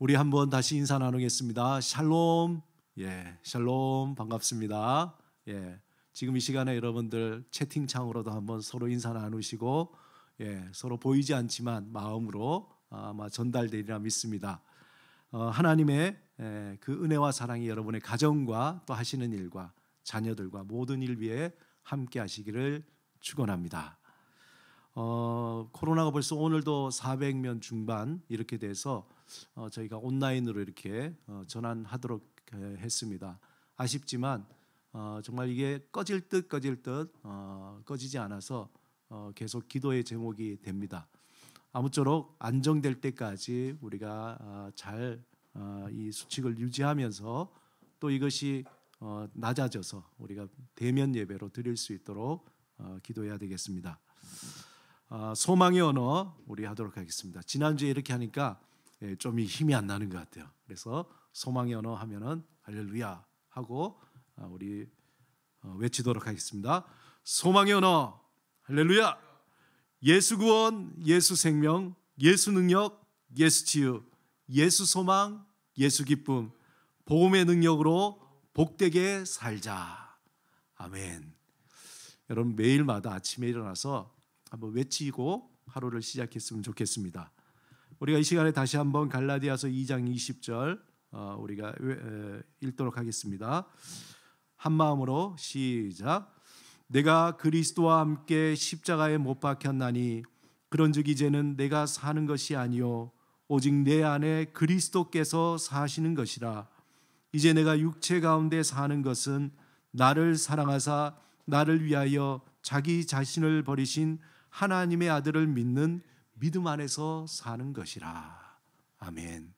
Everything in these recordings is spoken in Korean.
우리 한번 다시 인사 나누겠습니다. 샬롬. 샬롬 반갑습니다. 지금 이 시간에 여러분들 채팅창으로도 한번 서로 인사 나누시고 서로 보이지 않지만 마음으로 아마 전달되리라 믿습니다. 하나님의 그 은혜와 사랑이 여러분의 가정과 또 하시는 일과 자녀들과 모든 일 위에 함께 하시기를 축원합니다. 코로나가 벌써 오늘도 400명 중반 이렇게 돼서 저희가 온라인으로 이렇게 전환하도록 했습니다. 아쉽지만 정말 이게 꺼질 듯 꺼지지 않아서 계속 기도의 제목이 됩니다. 아무쪼록 안정될 때까지 우리가 잘 이 수칙을 유지하면서 또 이것이 낮아져서 우리가 대면 예배로 드릴 수 있도록 기도해야 되겠습니다. 소망의 언어 우리 하도록 하겠습니다. 지난주에 이렇게 하니까 좀 힘이 안 나는 것 같아요. 그래서 소망의 언어 하면은 할렐루야 하고 우리 외치도록 하겠습니다. 소망의 언어 할렐루야. 예수 구원, 예수 생명, 예수 능력, 예수 치유, 예수 소망, 예수 기쁨, 복음의 능력으로 복되게 살자. 아멘. 여러분 매일마다 아침에 일어나서 한번 외치고 하루를 시작했으면 좋겠습니다. 우리가 이 시간에 다시 한번 갈라디아서 2장 20절 우리가 읽도록 하겠습니다. 한 마음으로 시작. 내가 그리스도와 함께 십자가에 못 박혔나니 그런즉 이제는 내가 사는 것이 아니요 오직 내 안에 그리스도께서 사시는 것이라. 이제 내가 육체 가운데 사는 것은 나를 사랑하사 나를 위하여 자기 자신을 버리신 하나님의 아들을 믿는 믿음 안에서 사는 것이라. 아멘.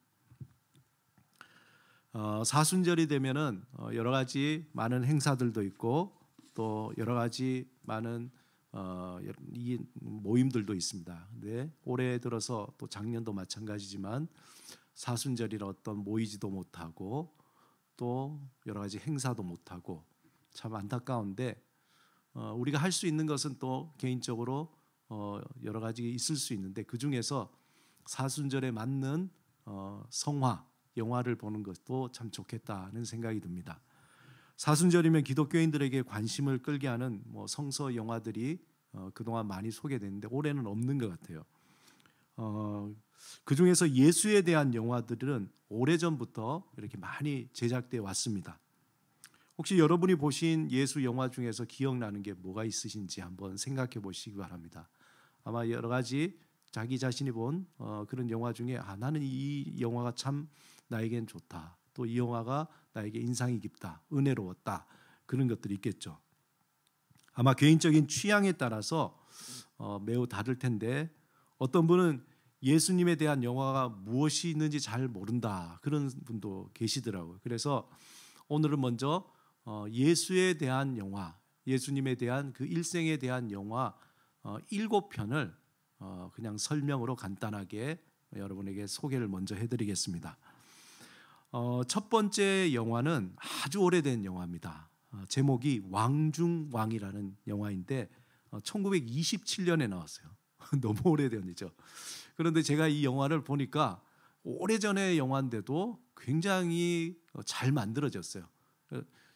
사순절이 되면은 여러 가지 많은 행사들도 있고 또 여러 가지 많은 이 모임들도 있습니다. 근데 올해 들어서 또 작년도 마찬가지지만 사순절이라 어떤 모이지도 못하고 또 여러 가지 행사도 못하고 참 안타까운데 우리가 할 수 있는 것은 또 개인적으로 여러 가지 있을 수 있는데 그 중에서 사순절에 맞는 성화, 영화를 보는 것도 참 좋겠다는 생각이 듭니다. 사순절이면 기독교인들에게 관심을 끌게 하는 성서 영화들이 그동안 많이 소개됐는데 올해는 없는 것 같아요. 그 중에서 예수에 대한 영화들은 오래전부터 이렇게 많이 제작되어 왔습니다. 혹시 여러분이 보신 예수 영화 중에서 기억나는 게 뭐가 있으신지 한번 생각해 보시기 바랍니다. 아마 여러 가지 자기 자신이 본 그런 영화 중에 나는 이 영화가 참 나에겐 좋다. 또 이 영화가 나에게 인상이 깊다. 은혜로웠다. 그런 것들이 있겠죠. 아마 개인적인 취향에 따라서 매우 다를 텐데 어떤 분은 예수님에 대한 영화가 무엇이 있는지 잘 모른다. 그런 분도 계시더라고요. 그래서 오늘은 먼저 예수에 대한 영화, 예수님에 대한 그 일생에 대한 영화 7편을 그냥 설명으로 간단하게 여러분에게 소개를 먼저 해드리겠습니다. 첫 번째 영화는 아주 오래된 영화입니다. 제목이 왕중왕이라는 영화인데 1927년에 나왔어요. 너무 오래된 이죠. 그런데 제가 이 영화를 보니까 오래전의 영화인데도 굉장히 잘 만들어졌어요.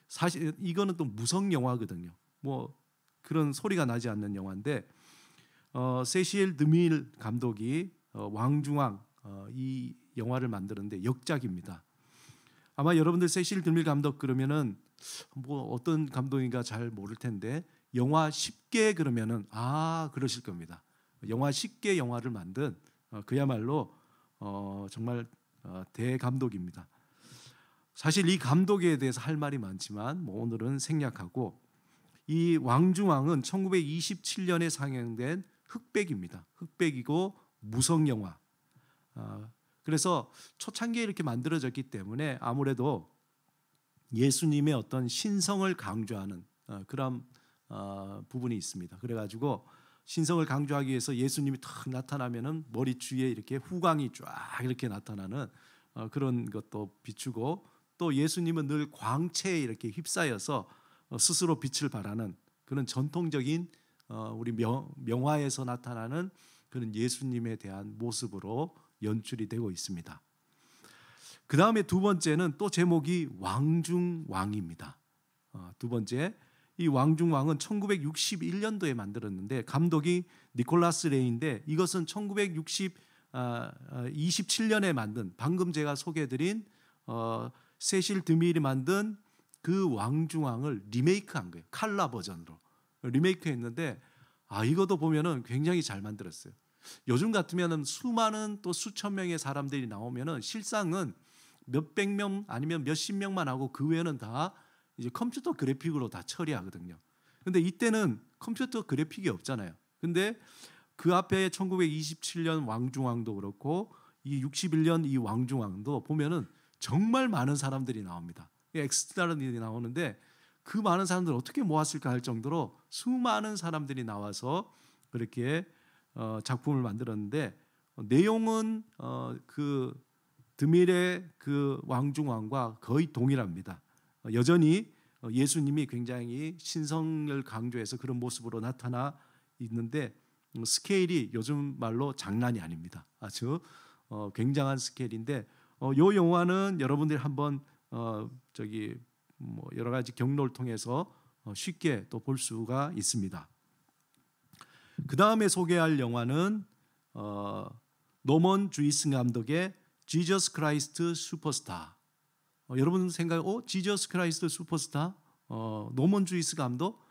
사실 이거는 또 무성 영화거든요. 그런 소리가 나지 않는 영화인데 세실 드밀 감독이 왕중왕 이 영화를 만드는데 역작입니다. 아마 여러분들 세실 드밀 감독 그러면은 어떤 감독인가 잘 모를 텐데 영화 10개 그러면은 그러실 겁니다. 영화 10개 영화를 만든 그야말로 정말 대감독입니다. 사실 이 감독에 대해서 할 말이 많지만 오늘은 생략하고 이 왕중왕은 1927년에 상영된 흑백입니다. 흑백이고 무성 영화. 그래서 초창기에 이렇게 만들어졌기 때문에 아무래도 예수님의 어떤 신성을 강조하는 그런 부분이 있습니다. 그래가지고 신성을 강조하기 위해서 예수님이 탁 나타나면은 머리 주위에 이렇게 후광이 쫙 이렇게 나타나는 그런 것도 비추고 또 예수님은 늘 광채에 이렇게 휩싸여서 스스로 빛을 발하는 그런 전통적인 우리 명화에서 나타나는 그런 예수님에 대한 모습으로 연출이 되고 있습니다. 그 다음에 두 번째는 또 제목이 왕중왕입니다. 두 번째, 이 왕중왕은 1961년도에 만들었는데 감독이 니콜라스 레이인데 이것은 1927년에 만든 방금 제가 소개해드린 세실 드밀이 만든 그 왕중왕을 리메이크한 거예요. 칼라 버전으로 리메이크했는데 이것도 보면은 굉장히 잘 만들었어요. 요즘 같으면은 수많은 또 수천 명의 사람들이 나오면은 실상은 몇백 명 아니면 몇십 명만 하고 그 외에는 다 이제 컴퓨터 그래픽으로 다 처리하거든요. 근데 이때는 컴퓨터 그래픽이 없잖아요. 근데 그 앞에 1927년 왕중왕도 그렇고 이 61년 이 왕중왕도 보면은 정말 많은 사람들이 나옵니다. 엑스트라들이 나오는데 그 많은 사람들을 어떻게 모았을까 할 정도로 수많은 사람들이 나와서 그렇게 작품을 만들었는데 내용은 그 드밀의 그 왕중왕과 거의 동일합니다. 여전히 예수님이 굉장히 신성을 강조해서 그런 모습으로 나타나 있는데 스케일이 요즘 말로 장난이 아닙니다. 아주 굉장한 스케일인데 이 영화는 여러분들이 한번 여러 가지 경로를 통해서 쉽게 또 볼 수가 있습니다. 그 다음에 소개할 영화는 노먼 주이스 감독의 지저스 크라이스트 슈퍼스타. 여러분 생각에 지저스 크라이스트 슈퍼스타? 노먼 주이스 감독?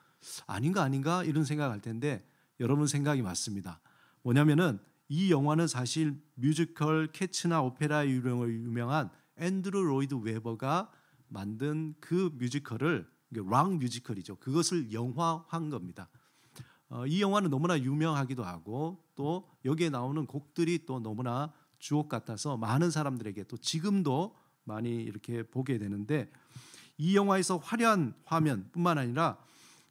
아닌가 이런 생각할 텐데 여러분 생각이 맞습니다. 뭐냐면은 이 영화는 사실 뮤지컬 캐츠나 오페라의 유명한 앤드루 로이드 웨버가 만든 그 뮤지컬을 락 뮤지컬이죠. 그것을 영화화한 겁니다. 이 영화는 너무나 유명하기도 하고 또 여기에 나오는 곡들이 또 너무나 주옥 같아서 많은 사람들에게 또 지금도 많이 이렇게 보게 되는데 이 영화에서 화려한 화면뿐만 아니라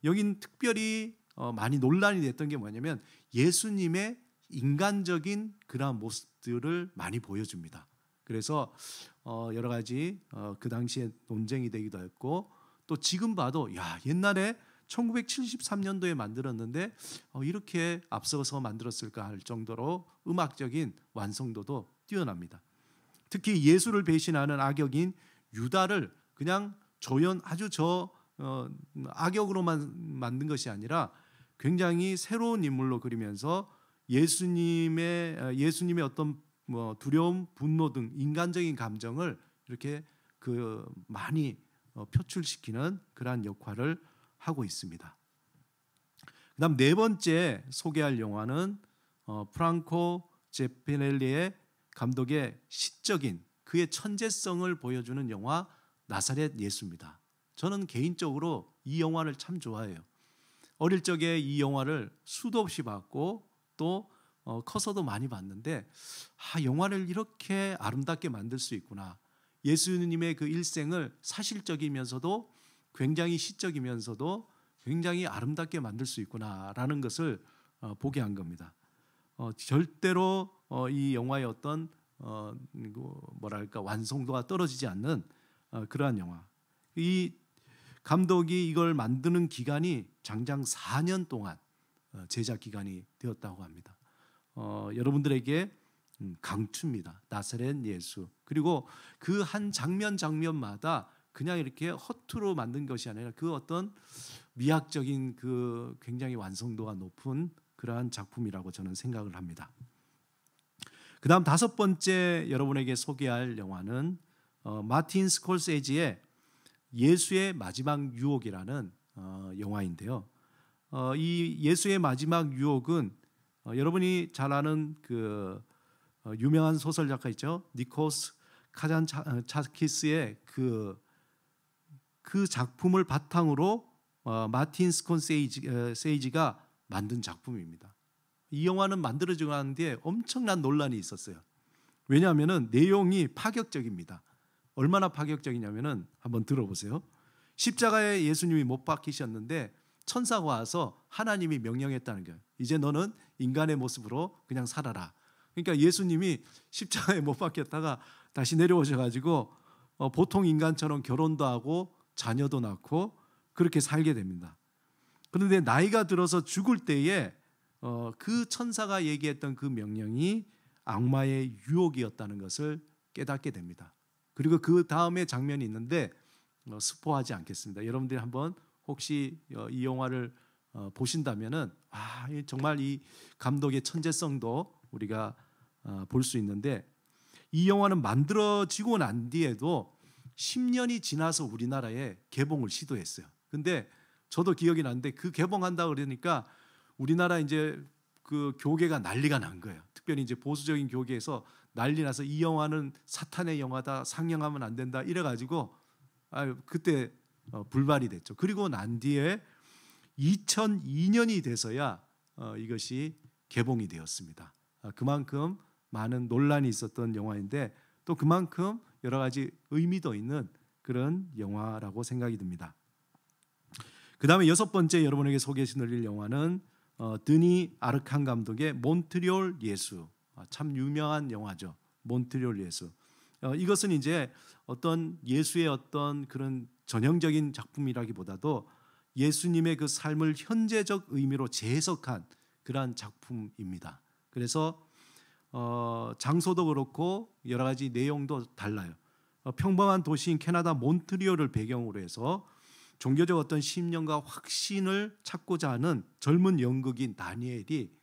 여긴 특별히 많이 논란이 됐던 게 뭐냐면 예수님의 인간적인 그러한 모습들을 많이 보여줍니다. 그래서 여러 가지 그 당시에 논쟁이 되기도 했고 또 지금 봐도 옛날에 1973년도에 만들었는데 이렇게 앞서서 만들었을까 할 정도로 음악적인 완성도도 뛰어납니다. 특히 예수를 배신하는 악역인 유다를 그냥 아주 악역으로만 만든 것이 아니라 굉장히 새로운 인물로 그리면서 예수님의 어떤 두려움, 분노 등 인간적인 감정을 이렇게 많이 표출시키는 그러한 역할을 하고 있습니다. 그다음 네 번째 소개할 영화는 프랑코 제피넬리의 감독의 시적인 그의 천재성을 보여주는 영화 나사렛 예수입니다. 저는 개인적으로 이 영화를 참 좋아해요. 어릴 적에 이 영화를 수도 없이 봤고 또 커서도 많이 봤는데 영화를 이렇게 아름답게 만들 수 있구나. 예수님의 그 일생을 사실적이면서도 굉장히 시적이면서도 굉장히 아름답게 만들 수 있구나라는 것을 보게 한 겁니다. 절대로 이 영화의 어떤 완성도가 떨어지지 않는 그러한 영화. 이 감독이 이걸 만드는 기간이 장장 4년 동안 제작 기간이 되었다고 합니다. 여러분들에게 강추입니다. 나사렛 예수. 그리고 그 한 장면마다 그냥 이렇게 허투루 만든 것이 아니라 그 어떤 미학적인 그 굉장히 완성도가 높은 그러한 작품이라고 저는 생각을 합니다. 그 다음 다섯 번째 여러분에게 소개할 영화는 마틴 스콜세지의 예수의 마지막 유혹이라는 영화인데요. 이 예수의 마지막 유혹은 여러분이 잘 아는 그 유명한 소설 작가 있죠. 니코스 카잔차키스의 그 작품을 바탕으로 마틴 스콘세이지가 만든 작품입니다. 이 영화는 만들어지고 난 뒤에 엄청난 논란이 있었어요. 왜냐하면 내용이 파격적입니다. 얼마나 파격적이냐면은 한번 들어보세요. 십자가에 예수님이 못 박히셨는데 천사가 와서 하나님이 명령했다는 거예요. 이제 너는 인간의 모습으로 그냥 살아라. 그러니까 예수님이 십자가에 못 박혔다가 다시 내려오셔가지고 보통 인간처럼 결혼도 하고 자녀도 낳고 그렇게 살게 됩니다. 그런데 나이가 들어서 죽을 때에 그 천사가 얘기했던 그 명령이 악마의 유혹이었다는 것을 깨닫게 됩니다. 그리고 그 다음에 장면이 있는데 스포하지 않겠습니다. 여러분들이 한번 혹시 이 영화를 보신다면은 정말 이 감독의 천재성도 우리가 볼 수 있는데, 이 영화는 만들어지고 난 뒤에도 10년이 지나서 우리나라에 개봉을 시도했어요. 근데 저도 기억이 나는데 그 개봉한다 그러니까 우리나라 이제 그 교계가 난리가 난 거예요. 특별히 이제 보수적인 교계에서 난리 나서 이 영화는 사탄의 영화다, 상영하면 안 된다 이래가지고 그때 불발이 됐죠. 그리고 난 뒤에 2002년이 돼서야 이것이 개봉이 되었습니다. 그만큼 많은 논란이 있었던 영화인데 또 그만큼 여러 가지 의미도 있는 그런 영화라고 생각이 듭니다. 그 다음에 여섯 번째 여러분에게 소개해드릴 영화는 드니 아르칸 감독의 몬트리올 예수. 참 유명한 영화죠. 몬트리올 예수. 이것은 이제 어떤 예수의 어떤 그런 전형적인 작품이라기보다도 예수님의 그 삶을 현재적 의미로 재해석한 그러한 작품입니다. 그래서 장소도 그렇고 여러 가지 내용도 달라요. 평범한 도시인 캐나다 몬트리올을 배경으로 해서 종교적 어떤 신념과 확신을 찾고자 하는 젊은 연극인 다니엘이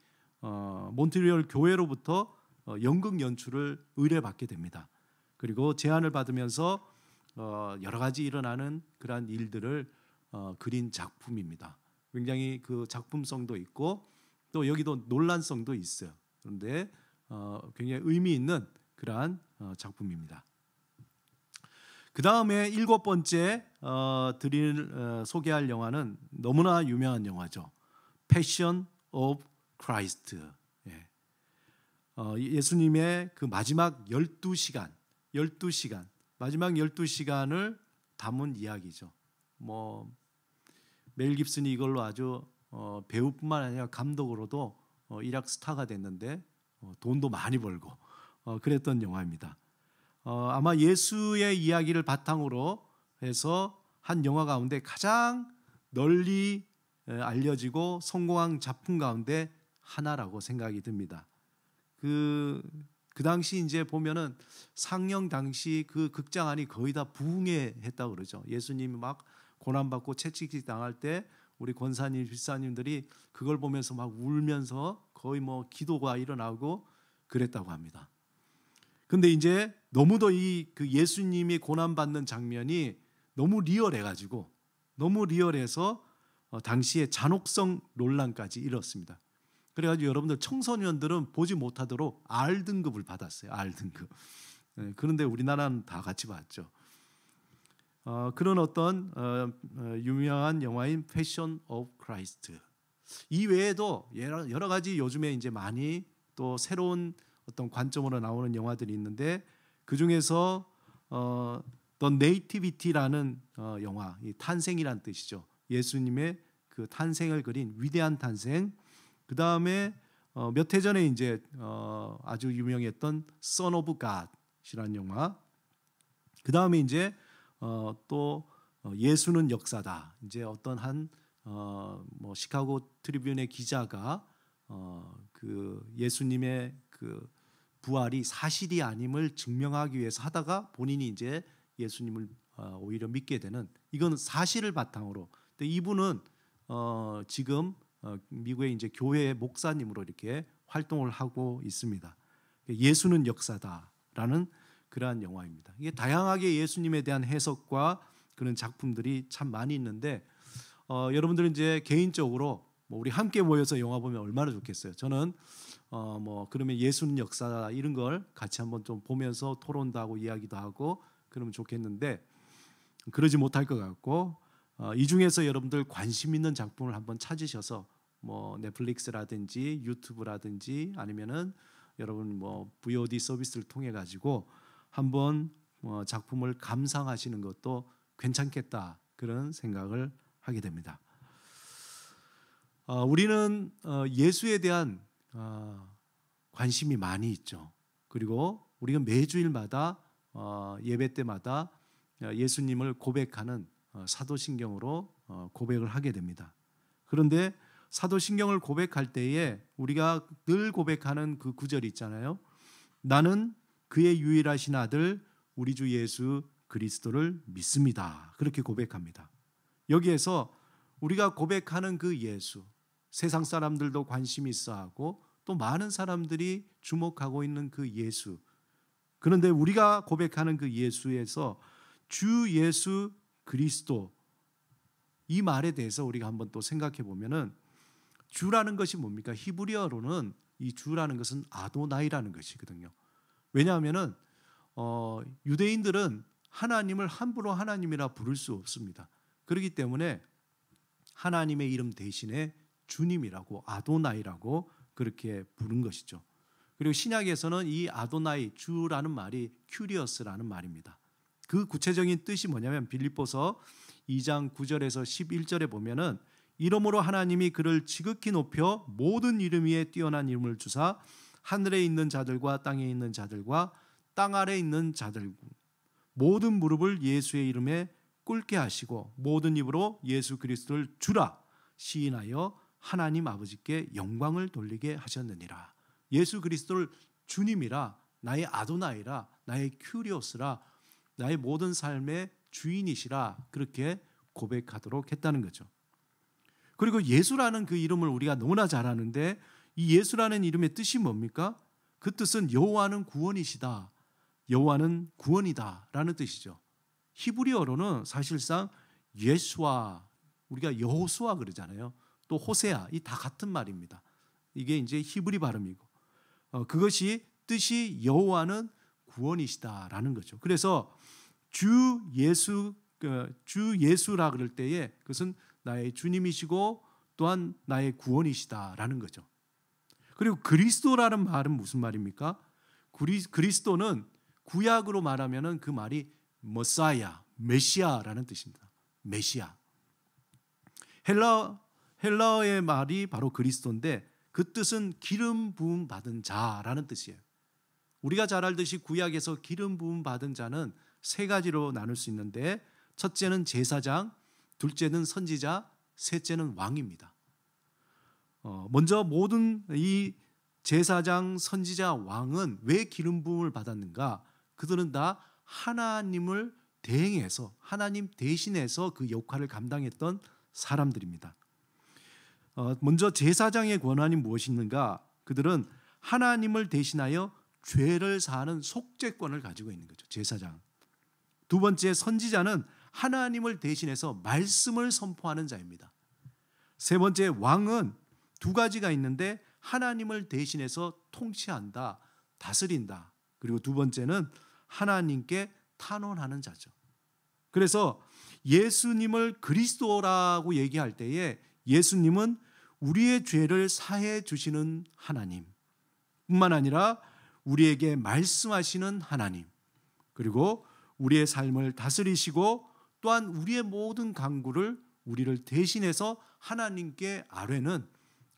몬트리올 교회로부터 연극 연출을 의뢰받게 됩니다. 그리고 제안을 받으면서 여러 가지 일어나는 그러한 일들을 그린 작품입니다. 굉장히 그 작품성도 있고 또 여기도 논란성도 있어요. 그런데 굉장히 의미 있는 그러한 작품입니다. 그 다음에 일곱 번째 소개할 영화는 너무나 유명한 영화죠. Passion of Christ. 예수님의 그 마지막 12시간 마지막 12시간을 담은 이야기죠. 멜 깁슨이 이걸로 아주 배우뿐만 아니라 감독으로도 일약 스타가 됐는데 돈도 많이 벌고 그랬던 영화입니다. 아마 예수의 이야기를 바탕으로 해서 한 영화 가운데 가장 널리 알려지고 성공한 작품 가운데 하나라고 생각이 듭니다. 그 당시 이제 보면은 상영 당시 그 극장 안이 거의 다 부흥했다고 그러죠. 예수님이 막 고난받고 채찍질 당할 때 우리 권사님, 집사님들이 그걸 보면서 막 울면서 거의 기도가 일어나고 그랬다고 합니다. 근데 이제 너무도 그 예수님이 고난받는 장면이 너무 리얼해가지고 너무 리얼해서 당시에 잔혹성 논란까지 일었습니다. 그래가지고 여러분들 청소년들은 보지 못하도록 R등급을 받았어요. R등급. 그런데 우리나라는 다 같이 봤죠. 그런 어떤 유명한 영화인 Passion of Christ. 이 외에도 여러 가지 요즘에 이제 많이 또 새로운 어떤 관점으로 나오는 영화들이 있는데 그 중에서 The Nativity라는 영화, 이 탄생이란 뜻이죠. 예수님의 그 탄생을 그린 위대한 탄생. 그 다음에 몇 해 전에 이제 아주 유명했던 Son of God이라는 영화. 그 다음에 이제 또 예수는 역사다. 이제 어떤 한 시카고 트리뷴의 기자가 그 예수님의 그 부활이 사실이 아님을 증명하기 위해서 하다가 본인이 이제 예수님을 오히려 믿게 되는, 이건 사실을 바탕으로. 근데 이분은 지금 미국의 이제 교회의 목사님으로 이렇게 활동을 하고 있습니다. 예수는 역사다라는 그러한 영화입니다. 이게 다양하게 예수님에 대한 해석과 그런 작품들이 참 많이 있는데 여러분들은 이제 개인적으로 우리 함께 모여서 영화 보면 얼마나 좋겠어요. 저는 그러면 예수는 역사다 이런 걸 같이 한번 좀 보면서 토론도 하고 이야기도 하고 그러면 좋겠는데 그러지 못할 것 같고 이 중에서 여러분들 관심 있는 작품을 한번 찾으셔서 넷플릭스라든지 유튜브라든지 아니면은 여러분 VOD 서비스를 통해 가지고 한번 작품을 감상하시는 것도 괜찮겠다 그런 생각을 하게 됩니다. 우리는 예수에 대한 관심이 많이 있죠. 그리고 우리가 매주일마다 예배 때마다 예수님을 고백하는 사도신경으로 고백을 하게 됩니다. 그런데 사도신경을 고백할 때에 우리가 늘 고백하는 그 구절이 있잖아요. 나는 그의 유일하신 아들 우리 주 예수 그리스도를 믿습니다. 그렇게 고백합니다. 여기에서 우리가 고백하는 그 예수, 세상 사람들도 관심 있어 하고 또 많은 사람들이 주목하고 있는 그 예수, 그런데 우리가 고백하는 그 예수에서 주 예수 그리스도, 이 말에 대해서 우리가 한번 또 생각해 보면은 주라는 것이 뭡니까? 히브리어로는 이 주라는 것은 아도나이라는 것이거든요. 왜냐하면은 유대인들은 하나님을 함부로 하나님이라 부를 수 없습니다. 그렇기 때문에 하나님의 이름 대신에 주님이라고, 아도나이라고 그렇게 부른 것이죠. 그리고 신약에서는 이 아도나이, 주라는 말이 큐리어스라는 말입니다. 그 구체적인 뜻이 뭐냐면 빌립보서 2장 9절에서 11절에 보면은 이러므로 하나님이 그를 지극히 높여 모든 이름 위에 뛰어난 이름을 주사 하늘에 있는 자들과 땅에 있는 자들과 땅 아래에 있는 자들 모든 무릎을 예수의 이름에 꿇게 하시고 모든 입으로 예수 그리스도를 주라 시인하여 하나님 아버지께 영광을 돌리게 하셨느니라. 예수 그리스도를 주님이라, 나의 아도나이라, 나의 큐리오스라, 나의 모든 삶의 주인이시라, 그렇게 고백하도록 했다는 거죠. 그리고 예수라는 그 이름을 우리가 너무나 잘 아는데 이 예수라는 이름의 뜻이 뭡니까? 그 뜻은 여호와는 구원이시다, 여호와는 구원이다 라는 뜻이죠. 히브리어로는 사실상 예수와, 우리가 여호수아 그러잖아요. 또 호세아, 이 다 같은 말입니다. 이게 이제 히브리 발음이고 그것이 뜻이 여호와는 구원이시다라는 거죠. 그래서 주 예수라 그럴 때에 그것은 나의 주님이시고 또한 나의 구원이시다라는 거죠. 그리고 그리스도라는 말은 무슨 말입니까? 그리스도는 구약으로 말하면은 그 말이 머사야, 메시아라는 뜻입니다. 메시아. 헬라어의 말이 바로 그리스도인데 그 뜻은 기름 부음 받은 자라는 뜻이에요. 우리가 잘 알듯이 구약에서 기름 부음 받은 자는 세 가지로 나눌 수 있는데 첫째는 제사장, 둘째는 선지자, 셋째는 왕입니다. 먼저 모든 이 제사장, 선지자, 왕은 왜 기름 부음을 받았는가? 그들은 다 하나님을 대행해서, 하나님 대신해서 그 역할을 감당했던 사람들입니다. 먼저 제사장의 권한이 무엇인가? 그들은 하나님을 대신하여 죄를 사하는 속죄권을 가지고 있는 거죠. 제사장. 두 번째, 선지자는 하나님을 대신해서 말씀을 선포하는 자입니다. 세 번째, 왕은 두 가지가 있는데 하나님을 대신해서 통치한다, 다스린다. 그리고 두 번째는 하나님께 탄원하는 자죠. 그래서 예수님을 그리스도라고 얘기할 때에 예수님은 우리의 죄를 사해 주시는 하나님 뿐만 아니라 우리에게 말씀하시는 하나님, 그리고 우리의 삶을 다스리시고 또한 우리의 모든 간구를 우리를 대신해서 하나님께 아뢰는,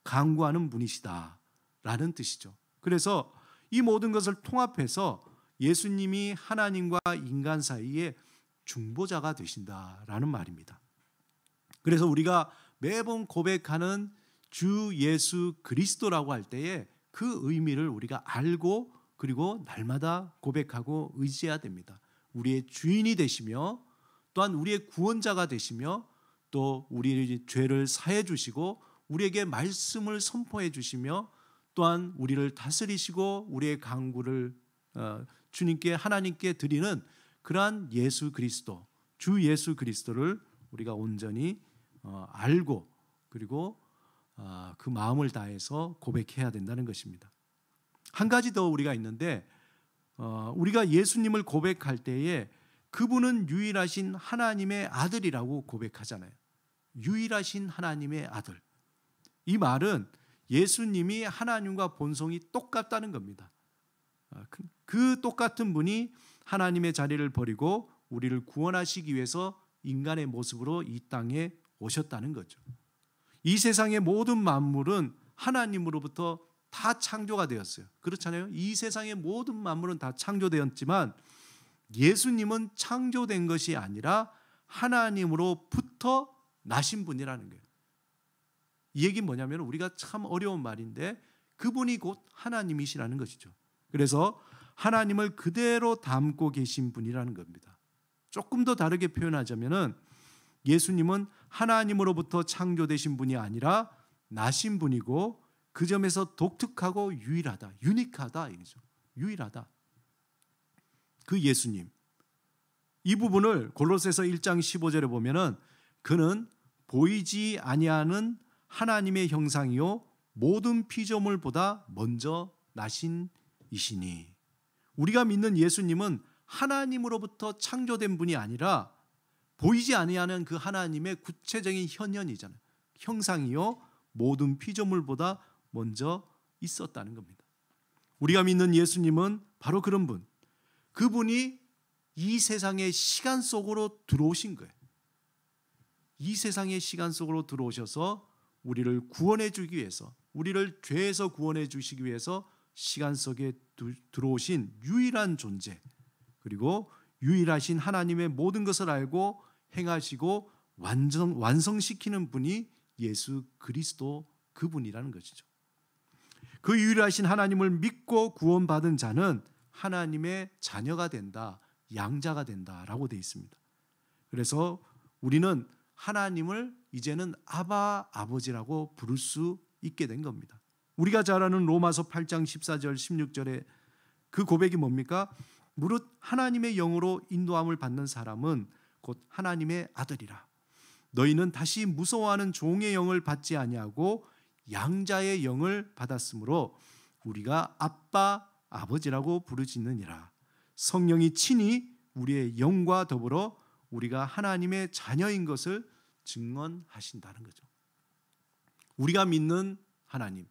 간구하는 분이시다라는 뜻이죠. 그래서 이 모든 것을 통합해서 예수님이 하나님과 인간 사이에 중보자가 되신다라는 말입니다. 그래서 우리가 매번 고백하는 주 예수 그리스도라고 할 때에 그 의미를 우리가 알고 그리고 날마다 고백하고 의지해야 됩니다. 우리의 주인이 되시며 또한 우리의 구원자가 되시며 또 우리의 죄를 사해 주시고 우리에게 말씀을 선포해 주시며 또한 우리를 다스리시고 우리의 간구를 주님께, 하나님께 드리는 그러한 예수 그리스도, 주 예수 그리스도를 우리가 온전히 알고 그리고 그 마음을 다해서 고백해야 된다는 것입니다. 한 가지 더 우리가 있는데 우리가 예수님을 고백할 때에 그분은 유일하신 하나님의 아들이라고 고백하잖아요. 유일하신 하나님의 아들. 이 말은 예수님이 하나님과 본성이 똑같다는 겁니다. 그 똑같은 분이 하나님의 자리를 버리고 우리를 구원하시기 위해서 인간의 모습으로 이 땅에 오셨다는 거죠. 이 세상의 모든 만물은 하나님으로부터 다 창조가 되었어요. 그렇잖아요. 이 세상의 모든 만물은 다 창조되었지만 예수님은 창조된 것이 아니라 하나님으로부터 나신 분이라는 거예요. 이 얘기는 뭐냐면 우리가 참 어려운 말인데 그분이 곧 하나님이시라는 것이죠. 그래서 하나님을 그대로 담고 계신 분이라는 겁니다. 조금 더 다르게 표현하자면은 예수님은 하나님으로부터 창조되신 분이 아니라 나신 분이고 그 점에서 독특하고 유일하다, 유니크하다 이거죠. 유일하다. 그 예수님. 이 부분을 골로새서 1장 15절에 보면은 그는 보이지 아니하는 하나님의 형상이요 모든 피조물보다 먼저 나신 이시니. 우리가 믿는 예수님은 하나님으로부터 창조된 분이 아니라 보이지 아니하는 그 하나님의 구체적인 현현이잖아요. 형상이요 모든 피조물보다 먼저 있었다는 겁니다. 우리가 믿는 예수님은 바로 그런 분. 그분이 이 세상의 시간 속으로 들어오신 거예요. 이 세상의 시간 속으로 들어오셔서 우리를 구원해 주기 위해서, 우리를 죄에서 구원해 주시기 위해서 시간 속에 들어오신 유일한 존재, 그리고 유일하신 하나님의 모든 것을 알고 행하시고 완성시키는 분이 예수 그리스도 그분이라는 것이죠. 그 유일하신 하나님을 믿고 구원받은 자는 하나님의 자녀가 된다, 양자가 된다라고 되어 있습니다. 그래서 우리는 하나님을 이제는 아바, 아버지라고 부를 수 있게 된 겁니다. 우리가 잘 아는 로마서 8장 14절 16절에 그 고백이 뭡니까? 무릇 하나님의 영으로 인도함을 받는 사람은 곧 하나님의 아들이라. 너희는 다시 무서워하는 종의 영을 받지 아니하고 양자의 영을 받았으므로 우리가 아빠, 아버지라고 부르짖느니라. 성령이 친히 우리의 영과 더불어 우리가 하나님의 자녀인 것을 증언하신다는 거죠. 우리가 믿는 하나님,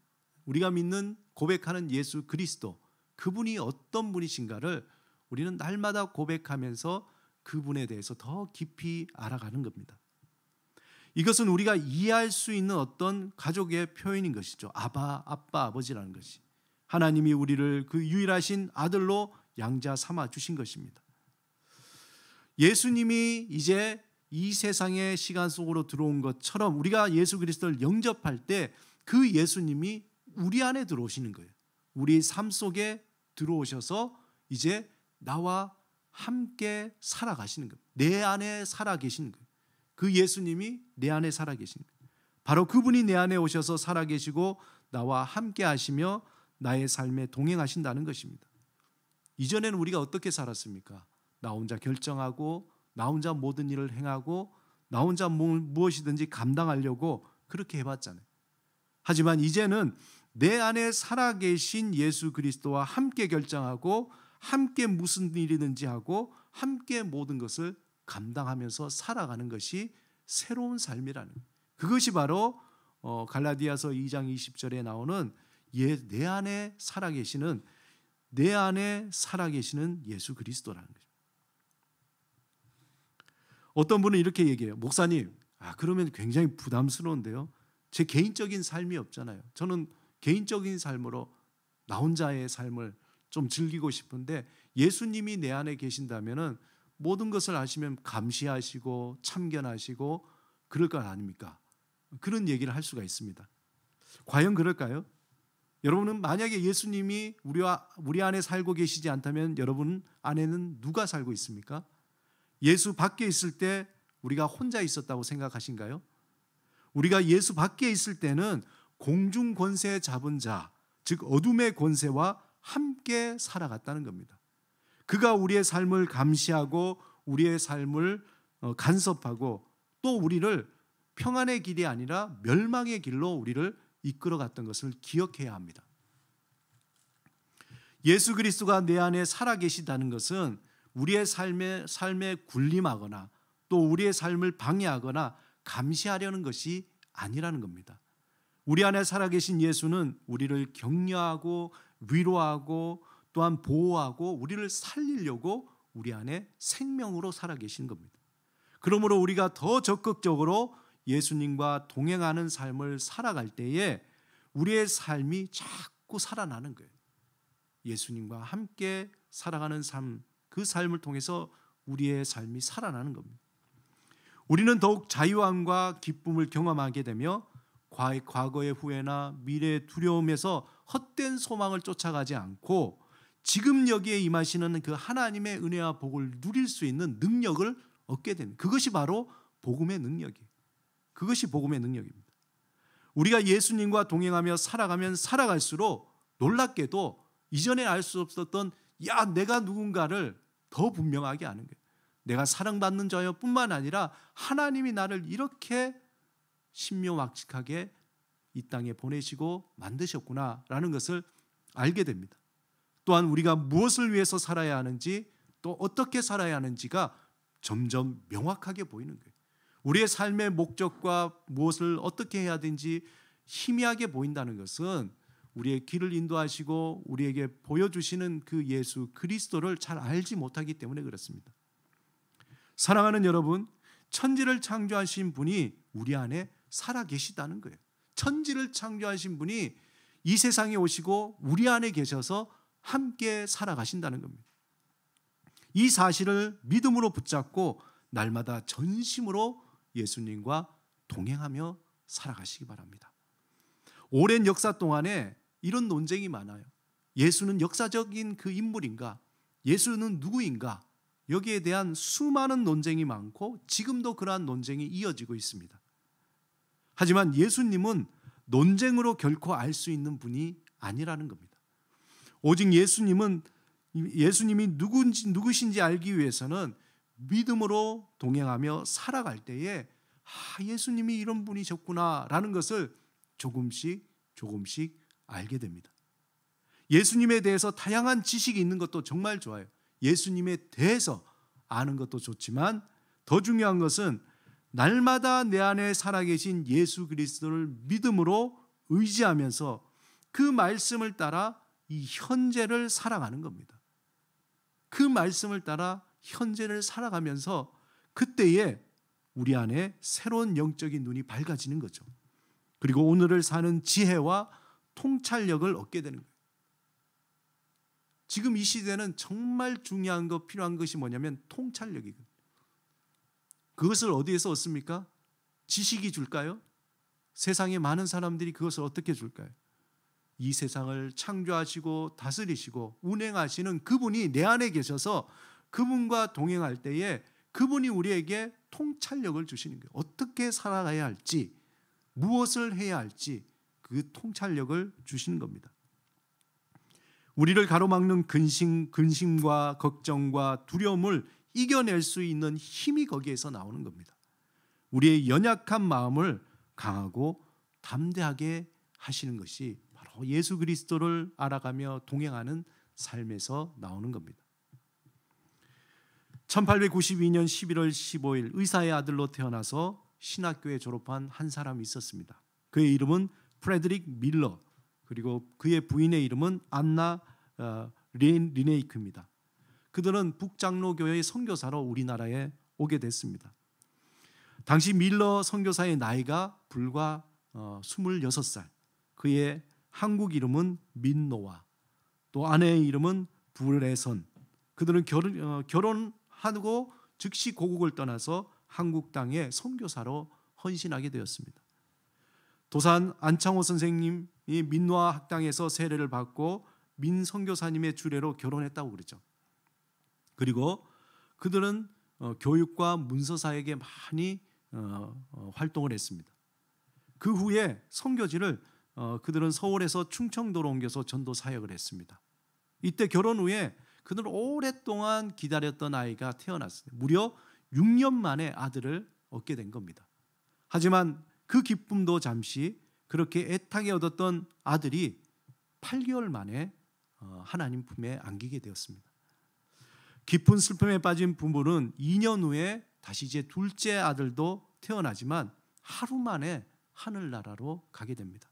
우리가 믿는 고백하는 예수 그리스도, 그분이 어떤 분이신가를 우리는 날마다 고백하면서 그분에 대해서 더 깊이 알아가는 겁니다. 이것은 우리가 이해할 수 있는 어떤 가족의 표현인 것이죠. 아바, 아빠, 아버지라는 것이. 하나님이 우리를 그 유일하신 아들로 양자 삼아 주신 것입니다. 예수님이 이제 이 세상의 시간 속으로 들어온 것처럼 우리가 예수 그리스도를 영접할 때 그 예수님이 우리 안에 들어오시는 거예요. 우리 삶 속에 들어오셔서 이제 나와 함께 살아가시는 거예요. 내 안에 살아계시는 거예요. 그 예수님이 내 안에 살아계시는 거예요. 바로 그분이 내 안에 오셔서 살아계시고 나와 함께 하시며 나의 삶에 동행하신다는 것입니다. 이전에는 우리가 어떻게 살았습니까? 나 혼자 결정하고 나 혼자 모든 일을 행하고 나 혼자 무엇이든지 감당하려고 그렇게 해봤잖아요. 하지만 이제는 내 안에 살아계신 예수 그리스도와 함께 결정하고 함께 무슨 일이든지 하고 함께 모든 것을 감당하면서 살아가는 것이 새로운 삶이라는 거예요. 그것이 바로 갈라디아서 2장 20절에 나오는 내 안에 살아계시는 예수 그리스도라는 거죠. 어떤 분은 이렇게 얘기해요. 목사님, 그러면 굉장히 부담스러운데요. 제 개인적인 삶이 없잖아요. 저는 개인적인 삶으로 나 혼자의 삶을 좀 즐기고 싶은데 예수님이 내 안에 계신다면은 모든 것을 아시면 감시하시고 참견하시고 그럴 것 아닙니까? 그런 얘기를 할 수가 있습니다. 과연 그럴까요? 여러분은 만약에 예수님이 우리 안에 살고 계시지 않다면 여러분 안에는 누가 살고 있습니까? 예수 밖에 있을 때 우리가 혼자 있었다고 생각하신가요? 우리가 예수 밖에 있을 때는 공중 권세 잡은 자, 즉 어둠의 권세와 함께 살아갔다는 겁니다. 그가 우리의 삶을 감시하고 우리의 삶을 간섭하고 또 우리를 평안의 길이 아니라 멸망의 길로 우리를 이끌어갔던 것을 기억해야 합니다. 예수 그리스도가 내 안에 살아계시다는 것은 우리의 삶에 군림하거나 또 우리의 삶을 방해하거나 감시하려는 것이 아니라는 겁니다. 우리 안에 살아계신 예수는 우리를 격려하고 위로하고 또한 보호하고 우리를 살리려고 우리 안에 생명으로 살아계신 겁니다. 그러므로 우리가 더 적극적으로 예수님과 동행하는 삶을 살아갈 때에 우리의 삶이 자꾸 살아나는 거예요. 예수님과 함께 살아가는 삶, 그 삶을 통해서 우리의 삶이 살아나는 겁니다. 우리는 더욱 자유함과 기쁨을 경험하게 되며 과거의 후회나 미래의 두려움에서 헛된 소망을 쫓아가지 않고 지금 여기에 임하시는 그 하나님의 은혜와 복을 누릴 수 있는 능력을 얻게 되는, 그것이 바로 복음의 능력이에요. 그것이 복음의 능력입니다. 우리가 예수님과 동행하며 살아가면 살아갈수록 놀랍게도 이전에 알 수 없었던 내가 누군가를 더 분명하게 아는 거예요. 내가 사랑받는 자여 뿐만 아니라 하나님이 나를 이렇게 신묘막측하게 이 땅에 보내시고 만드셨구나라는 것을 알게 됩니다. 또한 우리가 무엇을 위해서 살아야 하는지, 또 어떻게 살아야 하는지가 점점 명확하게 보이는 거예요. 우리의 삶의 목적과 무엇을 어떻게 해야 되는지 희미하게 보인다는 것은 우리의 길을 인도하시고 우리에게 보여주시는 그 예수 그리스도를 잘 알지 못하기 때문에 그렇습니다. 사랑하는 여러분, 천지를 창조하신 분이 우리 안에 살아계시다는 거예요. 천지를 창조하신 분이 이 세상에 오시고 우리 안에 계셔서 함께 살아가신다는 겁니다. 이 사실을 믿음으로 붙잡고 날마다 전심으로 예수님과 동행하며 살아가시기 바랍니다. 오랜 역사 동안에 이런 논쟁이 많아요. 예수는 역사적인 그 인물인가? 예수는 누구인가? 여기에 대한 수많은 논쟁이 많고 지금도 그러한 논쟁이 이어지고 있습니다. 하지만 예수님은 논쟁으로 결코 알 수 있는 분이 아니라는 겁니다. 오직 예수님이 누구신지 알기 위해서는 믿음으로 동행하며 살아갈 때에 예수님이 이런 분이셨구나라는 것을 조금씩 알게 됩니다. 예수님에 대해서 다양한 지식이 있는 것도 정말 좋아요. 예수님에 대해서 아는 것도 좋지만 더 중요한 것은 날마다 내 안에 살아계신 예수 그리스도를 믿음으로 의지하면서 그 말씀을 따라 이 현재를 살아가는 겁니다. 그 말씀을 따라 현재를 살아가면서 그때에 우리 안에 새로운 영적인 눈이 밝아지는 거죠. 그리고 오늘을 사는 지혜와 통찰력을 얻게 되는 거예요. 지금 이 시대는 정말 중요한 거, 필요한 것이 뭐냐면 통찰력이거든요. 그것을 어디에서 얻습니까? 지식이 줄까요? 세상에 많은 사람들이 그것을 어떻게 줄까요? 이 세상을 창조하시고 다스리시고 운행하시는 그분이 내 안에 계셔서 그분과 동행할 때에 그분이 우리에게 통찰력을 주시는 거예요. 어떻게 살아가야 할지, 무엇을 해야 할지 그 통찰력을 주시는 겁니다. 우리를 가로막는 근심과 걱정과 두려움을 이겨낼 수 있는 힘이 거기에서 나오는 겁니다. 우리의 연약한 마음을 강하고 담대하게 하시는 것이 바로 예수 그리스도를 알아가며 동행하는 삶에서 나오는 겁니다. 1892년 11월 15일 의사의 아들로 태어나서 신학교에 졸업한 한 사람이 있었습니다. 그의 이름은 프레드릭 밀러, 그리고 그의 부인의 이름은 안나 리네이크입니다. 그들은 북장로교회의 선교사로 우리나라에 오게 됐습니다. 당시 밀러 선교사의 나이가 불과 26살, 그의 한국 이름은 민노아, 또 아내의 이름은 불애선. 그들은 결혼하고 즉시 고국을 떠나서 한국 땅에 선교사로 헌신하게 되었습니다. 도산 안창호 선생님이 민노아 학당에서 세례를 받고 민 선교사님의 주례로 결혼했다고 그러죠. 그리고 그들은 교육과 문서 사역에 많이 활동을 했습니다. 그 후에 선교지를 그들은 서울에서 충청도로 옮겨서 전도 사역을 했습니다. 이때 결혼 후에 그들은 오랫동안 기다렸던 아이가 태어났습니다. 무려 6년 만에 아들을 얻게 된 겁니다. 하지만 그 기쁨도 잠시, 그렇게 애타게 얻었던 아들이 8개월 만에 하나님 품에 안기게 되었습니다. 깊은 슬픔에 빠진 부부는 2년 후에 다시 이제 둘째 아들도 태어나지만 하루 만에 하늘나라로 가게 됩니다.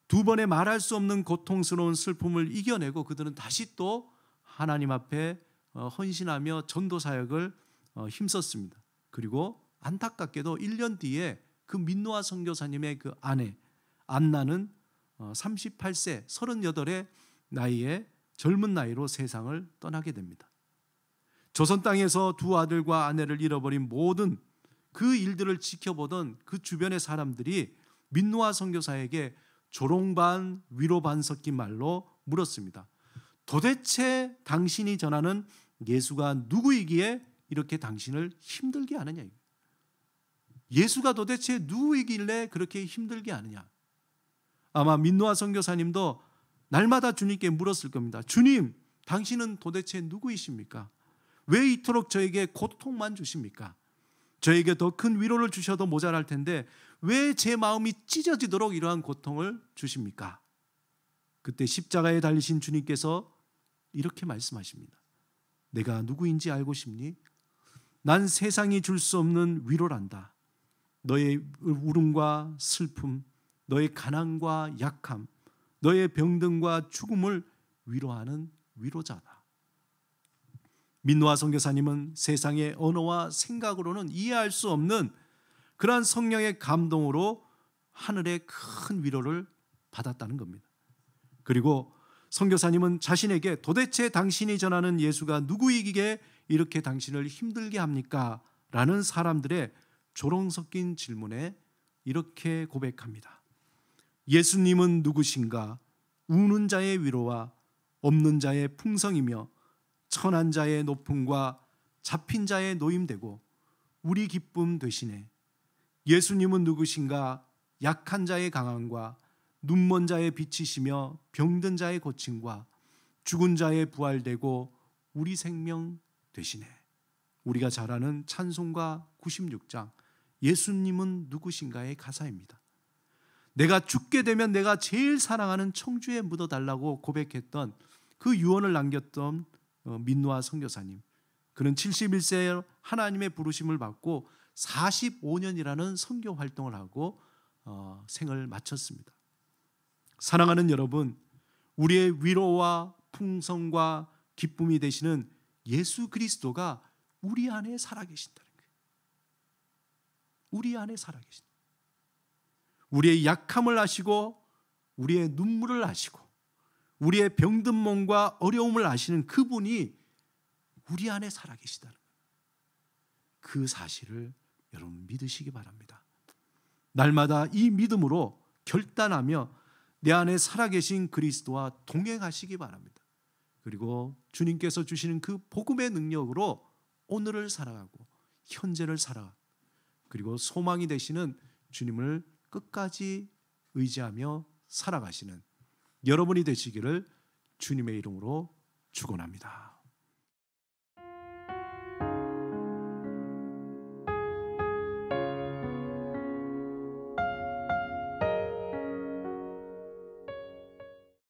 두 번의 말할 수 없는 고통스러운 슬픔을 이겨내고 그들은 다시 또 하나님 앞에 헌신하며 전도 사역을 힘썼습니다. 그리고 안타깝게도 1년 뒤에 그 민노아 선교사님의 그 아내 안나는 38세 38의 나이에 젊은 나이로 세상을 떠나게 됩니다. 조선 땅에서 두 아들과 아내를 잃어버린 모든 그 일들을 지켜보던 그 주변의 사람들이 민노아 선교사에게 조롱 반 위로 반 섞인 말로 물었습니다. 도대체 당신이 전하는 예수가 누구이기에 이렇게 당신을 힘들게 하느냐. 예수가 도대체 누구이길래 그렇게 힘들게 하느냐. 아마 민노아 선교사님도 날마다 주님께 물었을 겁니다. 주님, 당신은 도대체 누구이십니까? 왜 이토록 저에게 고통만 주십니까? 저에게 더 큰 위로를 주셔도 모자랄 텐데 왜 제 마음이 찢어지도록 이러한 고통을 주십니까? 그때 십자가에 달리신 주님께서 이렇게 말씀하십니다. 내가 누구인지 알고 싶니? 난 세상이 줄 수 없는 위로란다. 너의 울음과 슬픔, 너의 가난과 약함, 너의 병든과 죽음을 위로하는 위로자다. 민노아 선교사님은 세상의 언어와 생각으로는 이해할 수 없는 그러한 성령의 감동으로 하늘의 큰 위로를 받았다는 겁니다. 그리고 선교사님은 자신에게 도대체 당신이 전하는 예수가 누구이기에 이렇게 당신을 힘들게 합니까? 라는 사람들의 조롱 섞인 질문에 이렇게 고백합니다. 예수님은 누구신가? 우는 자의 위로와 없는 자의 풍성이며 천한 자의 높음과 잡힌 자의 노임되고 우리 기쁨 되시네. 예수님은 누구신가? 약한 자의 강함과 눈먼 자의 빛이시며 병든 자의 고침과 죽은 자의 부활되고 우리 생명 되시네. 우리가 잘 아는 찬송가 96장 예수님은 누구신가의 가사입니다. 내가 죽게 되면 내가 제일 사랑하는 청주에 묻어달라고 고백했던 그 유언을 남겼던 민노아 선교사님, 그는 71세에 하나님의 부르심을 받고 45년이라는 선교 활동을 하고 생을 마쳤습니다. 사랑하는 여러분, 우리의 위로와 풍성과 기쁨이 되시는 예수 그리스도가 우리 안에 살아계신다는 거예요. 우리 안에 살아계신다. 우리의 약함을 아시고 우리의 눈물을 아시고 우리의 병든 몸과 어려움을 아시는 그분이 우리 안에 살아계시다는 거예요. 그 사실을 여러분 믿으시기 바랍니다. 날마다 이 믿음으로 결단하며 내 안에 살아계신 그리스도와 동행하시기 바랍니다. 그리고 주님께서 주시는 그 복음의 능력으로 오늘을 살아가고 현재를 살아가고 그리고 소망이 되시는 주님을 끝까지 의지하며 살아가시는 여러분이 되시기를 주님의 이름으로 축원합니다.